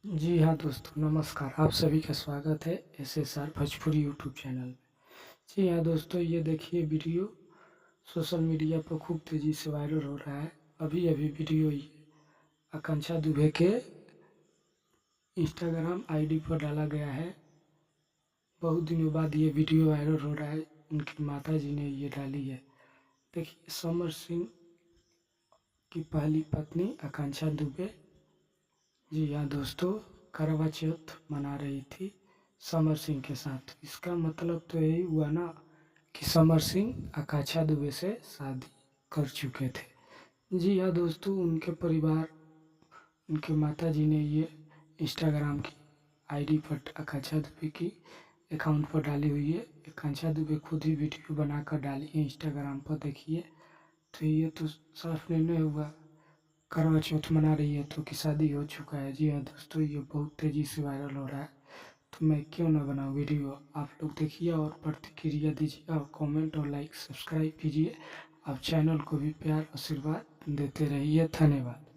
जी हाँ दोस्तों, नमस्कार। आप सभी का स्वागत है SSR भोजपुरी यूट्यूब चैनल में। जी हाँ दोस्तों, ये देखिए वीडियो सोशल मीडिया पर खूब तेज़ी से वायरल हो रहा है। अभी अभी वीडियो ये आकांक्षा दुबे के इंस्टाग्राम आईडी पर डाला गया है। बहुत दिनों बाद ये वीडियो वायरल हो रहा है। उनकी माता जी ने ये डाली है। देखिए, समर सिंह की पहली पत्नी आकांक्षा दुबे, जी हाँ दोस्तों, करवा चौथ मना रही थी समर सिंह के साथ। इसका मतलब तो यही हुआ ना कि समर सिंह आकांक्षा दुबे से शादी कर चुके थे। जी हाँ दोस्तों, उनके परिवार, उनके माता जी ने ये इंस्टाग्राम की आईडी पर आकांक्षा दुबे की अकाउंट पर डाली हुई है। आकांक्षा दुबे खुद ही वीडियो बनाकर डाली है इंस्टाग्राम पर, देखिए। तो ये तो साफ निर्णय हुआ, करवा चौथ मना रही है तो कि शादी हो चुका है। जी हाँ दोस्तों, ये बहुत तेज़ी से वायरल हो रहा है, तो मैं क्यों ना बनाऊँ वीडियो। आप लोग देखिए और प्रतिक्रिया दीजिए और कमेंट और लाइक सब्सक्राइब कीजिए। आप चैनल को भी प्यार आशीर्वाद देते रहिए। धन्यवाद।